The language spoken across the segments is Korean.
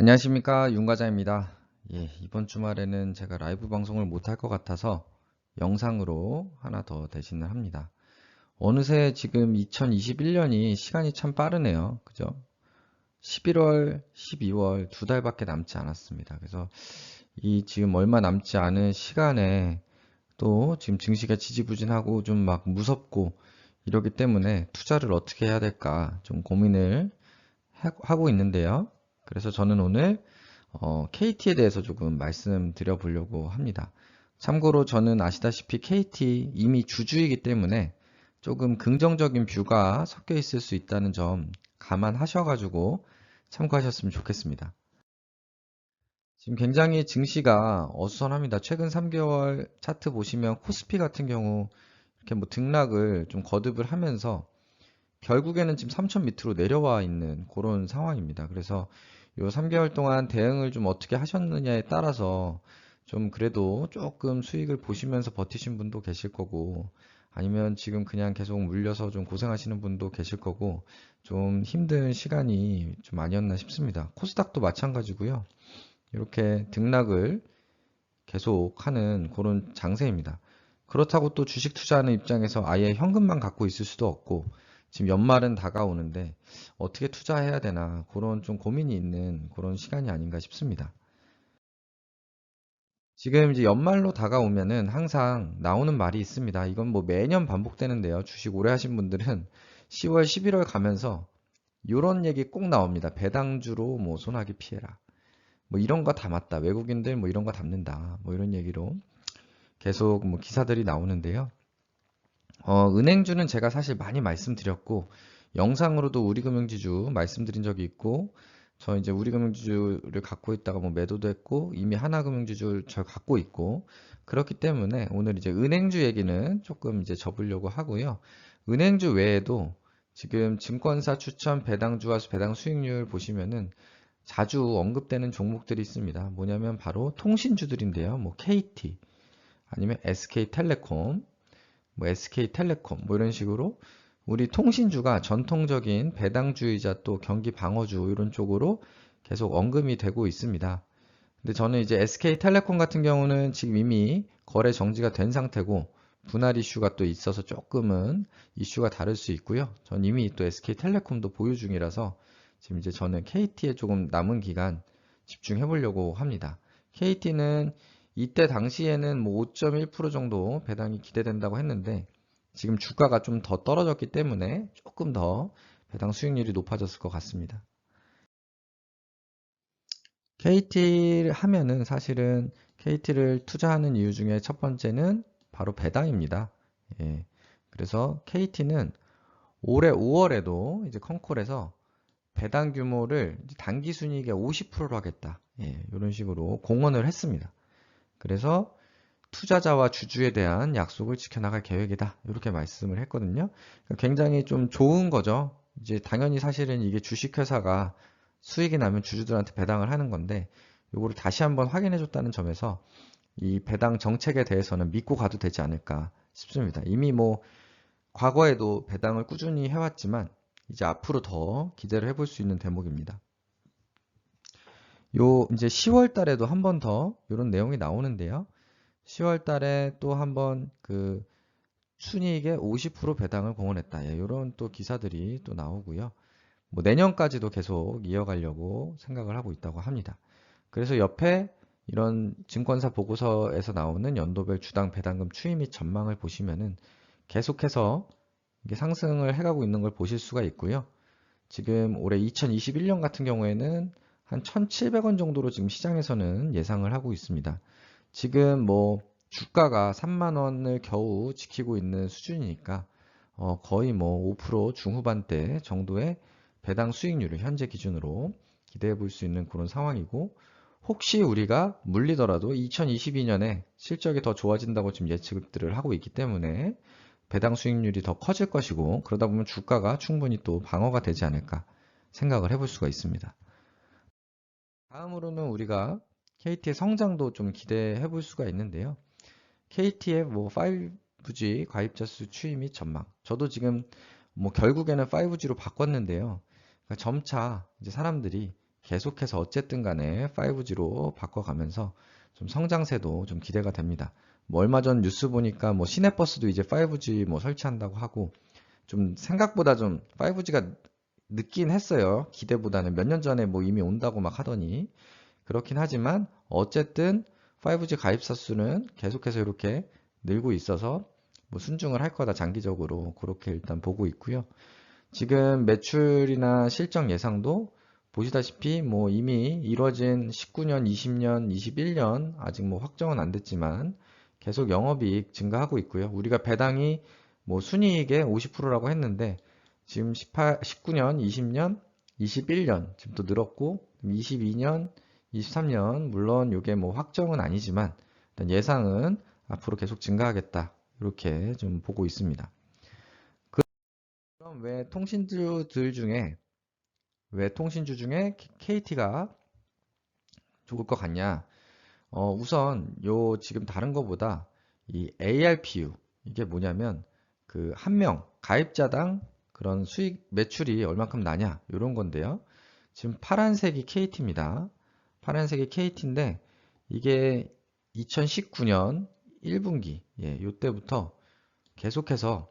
안녕하십니까, 윤과장입니다. 예, 이번 주말에는 제가 라이브 방송을 못할 것 같아서 영상으로 하나 더 대신을 합니다. 어느새 지금 2021년이 시간이 참 빠르네요. 그죠? 11월, 12월 두 달밖에 남지 않았습니다. 그래서 이 지금 얼마 남지 않은 시간에 또 지금 증시가 지지부진하고 좀 막 무섭고 이러기 때문에 투자를 어떻게 해야 될까 좀 고민을 하고 있는데요. 그래서 저는 오늘 KT에 대해서 조금 말씀드려 보려고 합니다. 참고로 저는 아시다시피 KT 이미 주주이기 때문에 조금 긍정적인 뷰가 섞여 있을 수 있다는 점 감안하셔가지고 참고하셨으면 좋겠습니다. 지금 굉장히 증시가 어수선합니다. 최근 3개월 차트 보시면 코스피 같은 경우 이렇게 뭐 등락을 좀 거듭을 하면서 결국에는 지금 3천 밑으로 내려와 있는 그런 상황입니다. 그래서 요 3개월 동안 대응을 좀 어떻게 하셨느냐에 따라서 좀 그래도 조금 수익을 보시면서 버티신 분도 계실 거고 아니면 지금 그냥 계속 물려서 좀 고생하시는 분도 계실 거고 좀 힘든 시간이 좀 아니었나 싶습니다. 코스닥도 마찬가지고요. 이렇게 등락을 계속하는 그런 장세입니다. 그렇다고 또 주식 투자하는 입장에서 아예 현금만 갖고 있을 수도 없고 지금 연말은 다가오는데 어떻게 투자해야 되나 그런 좀 고민이 있는 그런 시간이 아닌가 싶습니다. 지금 이제 연말로 다가오면은 항상 나오는 말이 있습니다. 이건 뭐 매년 반복되는데요. 주식 오래 하신 분들은 10월, 11월 가면서 이런 얘기 꼭 나옵니다. 배당주로 뭐 손하기 피해라. 뭐 이런 거 담았다. 외국인들 뭐 이런 거 담는다. 뭐 이런 얘기로 계속 뭐 기사들이 나오는데요. 은행주는 제가 사실 많이 말씀드렸고, 영상으로도 우리금융지주 말씀드린 적이 있고, 저 이제 우리금융지주를 갖고 있다가 뭐 매도도 했고, 이미 하나금융지주를 저 갖고 있고, 그렇기 때문에 오늘 이제 은행주 얘기는 조금 이제 접으려고 하고요. 은행주 외에도 지금 증권사 추천 배당주와 배당 수익률 보시면은 자주 언급되는 종목들이 있습니다. 뭐냐면 바로 통신주들인데요. 뭐 KT, 아니면 SK텔레콤, 뭐 SK텔레콤 뭐 이런 식으로 우리 통신주가 전통적인 배당주이자 또 경기 방어주 이런 쪽으로 계속 언급이 되고 있습니다. 근데 저는 이제 SK텔레콤 같은 경우는 지금 이미 거래 정지가 된 상태고 분할 이슈가 또 있어서 조금은 이슈가 다를 수 있고요. 전 이미 또 SK텔레콤도 보유 중이라서 지금 이제 저는 KT에 조금 남은 기간 집중해 보려고 합니다. KT는 이때 당시에는 뭐 5.1% 정도 배당이 기대된다고 했는데 지금 주가가 좀 더 떨어졌기 때문에 조금 더 배당 수익률이 높아졌을 것 같습니다. KT 하면은 사실은 KT를 투자하는 이유 중에 첫 번째는 바로 배당입니다. 예. 그래서 KT는 올해 5월에도 이제 컨콜에서 배당 규모를 단기 순이익의 50%로 하겠다. 예, 이런 식으로 공언을 했습니다. 그래서 투자자와 주주에 대한 약속을 지켜나갈 계획이다. 이렇게 말씀을 했거든요. 굉장히 좀 좋은 거죠. 이제 당연히 사실은 이게 주식회사가 수익이 나면 주주들한테 배당을 하는 건데 이거를 다시 한번 확인해 줬다는 점에서 이 배당 정책에 대해서는 믿고 가도 되지 않을까 싶습니다. 이미 뭐 과거에도 배당을 꾸준히 해왔지만 이제 앞으로 더 기대를 해볼 수 있는 대목입니다. 요 이제 10월 달에도 한 번 더 이런 내용이 나오는데요. 10월 달에 또 한 번 그 순이익의 50% 배당을 공언했다. 예, 이런 또 기사들이 또 나오고요. 뭐 내년까지도 계속 이어가려고 생각을 하고 있다고 합니다. 그래서 옆에 이런 증권사 보고서에서 나오는 연도별 주당 배당금 추이 및 전망을 보시면은 계속해서 이게 상승을 해가고 있는 걸 보실 수가 있고요. 지금 올해 2021년 같은 경우에는 한 1,700원 정도로 지금 시장에서는 예상을 하고 있습니다. 지금 뭐 주가가 3만 원을 겨우 지키고 있는 수준이니까 거의 뭐 5% 중후반대 정도의 배당 수익률을 현재 기준으로 기대해 볼 수 있는 그런 상황이고 혹시 우리가 물리더라도 2022년에 실적이 더 좋아진다고 지금 예측들을 하고 있기 때문에 배당 수익률이 더 커질 것이고 그러다 보면 주가가 충분히 또 방어가 되지 않을까 생각을 해볼 수가 있습니다. 다음으로는 우리가 KT의 성장도 좀 기대해 볼 수가 있는데요. KT의 뭐 5G 가입자 수 추이 및 전망. 저도 지금 뭐 결국에는 5G로 바꿨는데요. 그러니까 점차 이제 사람들이 계속해서 어쨌든 간에 5G로 바꿔가면서 좀 성장세도 좀 기대가 됩니다. 뭐 얼마 전 뉴스 보니까 뭐 시내버스도 이제 5G 뭐 설치한다고 하고 좀 생각보다 좀 5G가 늦긴 했어요. 기대보다는 몇 년 전에 뭐 이미 온다고 막 하더니 그렇긴 하지만 어쨌든 5G 가입자 수는 계속해서 이렇게 늘고 있어서 뭐 순증을 할 거다 장기적으로 그렇게 일단 보고 있고요. 지금 매출이나 실적 예상도 보시다시피 뭐 이미 이뤄진 19년, 20년, 21년 아직 뭐 확정은 안 됐지만 계속 영업이익 증가하고 있고요. 우리가 배당이 뭐 순이익의 50%라고 했는데 지금 19년, 20년, 21년 지금 또 늘었고 22년, 23년 물론 이게 뭐 확정은 아니지만 일단 예상은 앞으로 계속 증가하겠다 이렇게 좀 보고 있습니다. 그럼 왜 통신주 중에 KT가 좋을 것 같냐? 우선 요 지금 다른 거보다 이 ARPU 이게 뭐냐면 그 한 명 가입자당 그런 수익 매출이 얼마큼 나냐 이런 건데요. 지금 파란색이 KT입니다. 파란색이 KT인데 이게 2019년 1분기 요때부터 계속해서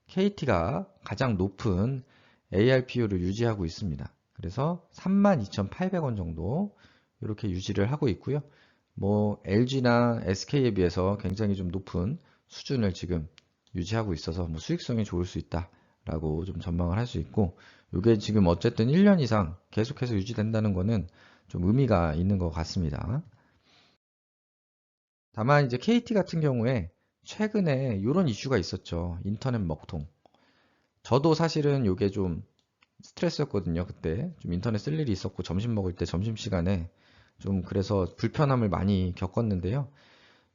KT가 가장 높은 ARPU를 유지하고 있습니다. 그래서 32,800원 정도 이렇게 유지를 하고 있고요. 뭐 LG나 SK에 비해서 굉장히 좀 높은 수준을 지금 유지하고 있어서 뭐 수익성이 좋을 수 있다라고 좀 전망을 할 수 있고 이게 지금 어쨌든 1년 이상 계속해서 유지된다는 거는 좀 의미가 있는 것 같습니다. 다만 이제 KT 같은 경우에 최근에 이런 이슈가 있었죠. 인터넷 먹통. 저도 사실은 이게 좀 스트레스였거든요. 그때 좀 인터넷 쓸 일이 있었고 점심 먹을 때 점심시간에 좀 그래서 불편함을 많이 겪었는데요.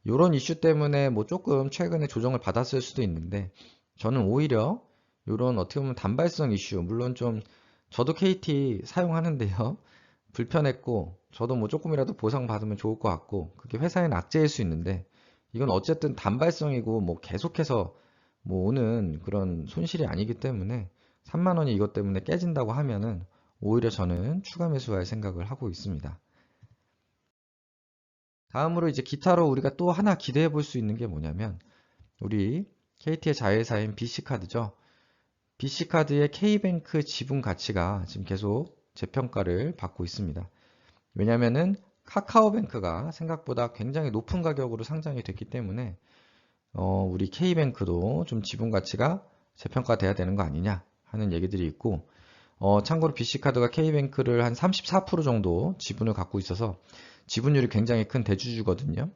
이런 이슈 때문에 뭐 조금 최근에 조정을 받았을 수도 있는데 저는 오히려 이런 어떻게 보면 단발성 이슈 물론 좀 저도 KT 사용하는데요. 불편했고 저도 뭐 조금이라도 보상받으면 좋을 것 같고 그게 회사에는 악재일 수 있는데 이건 어쨌든 단발성이고 뭐 계속해서 뭐 오는 그런 손실이 아니기 때문에 3만 원이 이것 때문에 깨진다고 하면은 오히려 저는 추가 매수할 생각을 하고 있습니다. 다음으로 이제 기타로 우리가 또 하나 기대해 볼 수 있는 게 뭐냐면 우리 KT의 자회사인 BC카드죠. BC카드의 K뱅크 지분 가치가 지금 계속 재평가를 받고 있습니다. 왜냐면은 카카오뱅크가 생각보다 굉장히 높은 가격으로 상장이 됐기 때문에 우리 K뱅크도 좀 지분 가치가 재평가돼야 되는 거 아니냐 하는 얘기들이 있고 참고로 BC카드가 K뱅크를 한 34% 정도 지분을 갖고 있어서 지분율이 굉장히 큰 대주주거든요.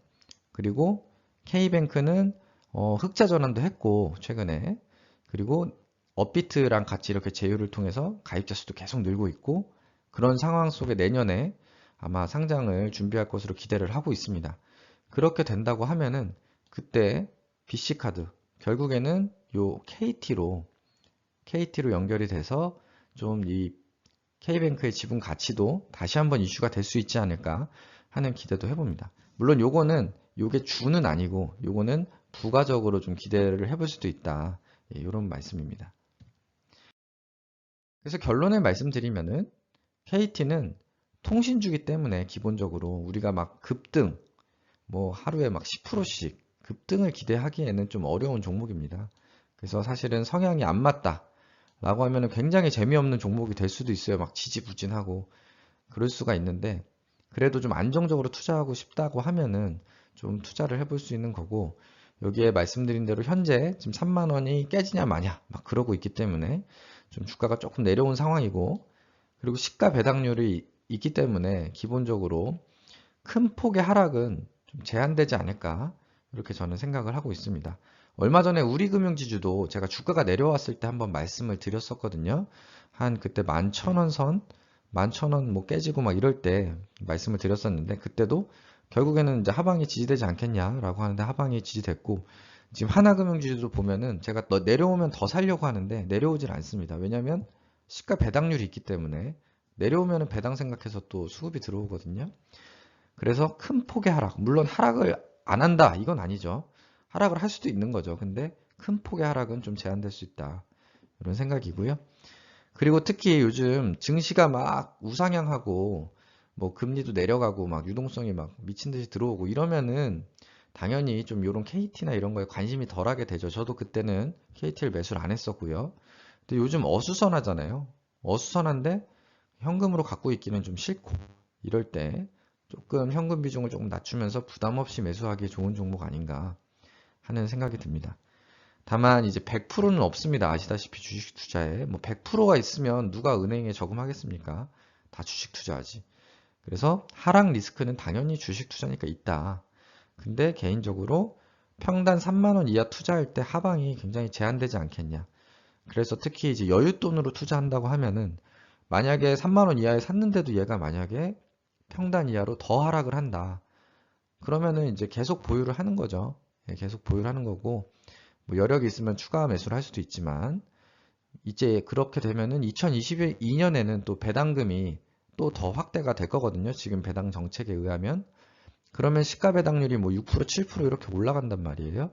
그리고 K뱅크는 흑자 전환도 했고 최근에 그리고 업비트랑 같이 이렇게 제휴를 통해서 가입자 수도 계속 늘고 있고 그런 상황 속에 내년에 아마 상장을 준비할 것으로 기대를 하고 있습니다. 그렇게 된다고 하면은 그때 BC카드 결국에는 요 KT로 연결이 돼서 좀 이 K뱅크의 지분 가치도 다시 한번 이슈가 될 수 있지 않을까 하는 기대도 해봅니다. 물론 요거는 요게 주는 아니고 요거는 부가적으로 좀 기대를 해볼 수도 있다. 이런 말씀입니다. 그래서 결론을 말씀드리면은 KT는 통신주기 때문에 기본적으로 우리가 막 급등, 뭐 하루에 막 10%씩 급등을 기대하기에는 좀 어려운 종목입니다. 그래서 사실은 성향이 안 맞다 라고 하면은 굉장히 재미없는 종목이 될 수도 있어요. 막 지지부진하고 그럴 수가 있는데 그래도 좀 안정적으로 투자하고 싶다고 하면은 좀 투자를 해볼 수 있는 거고 여기에 말씀드린 대로 현재 지금 3만 원이 깨지냐 마냐 막 그러고 있기 때문에 좀 주가가 조금 내려온 상황이고 그리고 시가 배당률이 있기 때문에 기본적으로 큰 폭의 하락은 좀 제한되지 않을까 이렇게 저는 생각을 하고 있습니다. 얼마 전에 우리금융지주도 제가 주가가 내려왔을 때 한번 말씀을 드렸었거든요. 한 그때 11,000원 선, 11,000원 뭐 깨지고 막 이럴 때 말씀을 드렸었는데 그때도 결국에는 이제 하방이 지지되지 않겠냐라고 하는데 하방이 지지됐고 지금 하나금융지주도 보면은 제가 내려오면 더 살려고 하는데 내려오질 않습니다. 왜냐하면 시가 배당률이 있기 때문에 내려오면은 배당 생각해서 또 수급이 들어오거든요. 그래서 큰 폭의 하락, 물론 하락을 안 한다 이건 아니죠. 하락을 할 수도 있는 거죠. 근데 큰 폭의 하락은 좀 제한될 수 있다. 이런 생각이고요. 그리고 특히 요즘 증시가 막 우상향하고 뭐 금리도 내려가고 막 유동성이 막 미친 듯이 들어오고 이러면은 당연히 좀 요런 KT나 이런 거에 관심이 덜하게 되죠. 저도 그때는 KT를 매수를 안 했었고요. 근데 요즘 어수선하잖아요. 어수선한데 현금으로 갖고 있기는 좀 싫고 이럴 때 조금 현금 비중을 조금 낮추면서 부담 없이 매수하기에 좋은 종목 아닌가 하는 생각이 듭니다. 다만 이제 100%는 없습니다. 아시다시피 주식 투자에 뭐 100%가 있으면 누가 은행에 저금하겠습니까? 다 주식 투자하지. 그래서 하락 리스크는 당연히 주식 투자니까 있다. 근데 개인적으로 평단 3만 원 이하 투자할 때 하방이 굉장히 제한되지 않겠냐. 그래서 특히 이제 여윳돈으로 투자한다고 하면은 만약에 3만 원 이하에 샀는데도 얘가 만약에 평단 이하로 더 하락을 한다. 그러면은 이제 계속 보유를 하는 거죠. 예, 계속 보유를 하는 거고 뭐 여력이 있으면 추가 매수를 할 수도 있지만 이제 그렇게 되면은 2022년에는 또 배당금이 또 더 확대가 될 거거든요. 지금 배당 정책에 의하면. 그러면 시가 배당률이 뭐 6%, 7% 이렇게 올라간단 말이에요.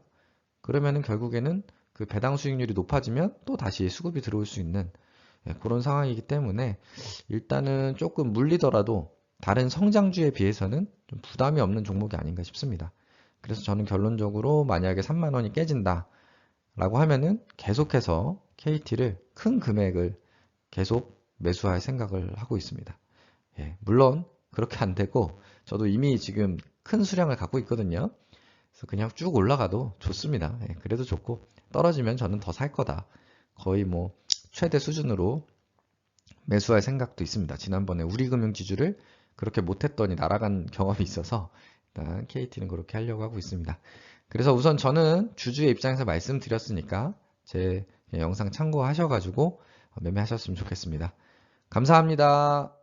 그러면은 결국에는 그 배당 수익률이 높아지면 또 다시 수급이 들어올 수 있는 예, 그런 상황이기 때문에 일단은 조금 물리더라도 다른 성장주에 비해서는 좀 부담이 없는 종목이 아닌가 싶습니다. 그래서 저는 결론적으로 만약에 3만 원이 깨진다 라고 하면은 계속해서 KT를 큰 금액을 계속 매수할 생각을 하고 있습니다. 예, 물론 그렇게 안 되고 저도 이미 지금 큰 수량을 갖고 있거든요. 그래서 그냥 쭉 올라가도 좋습니다. 예, 그래도 좋고 떨어지면 저는 더 살 거다. 거의 뭐 최대 수준으로 매수할 생각도 있습니다. 지난번에 우리금융지주를 그렇게 못했더니 날아간 경험이 있어서 일단 KT는 그렇게 하려고 하고 있습니다. 그래서 우선 저는 주주의 입장에서 말씀드렸으니까 제 영상 참고하셔가지고 매매하셨으면 좋겠습니다. 감사합니다.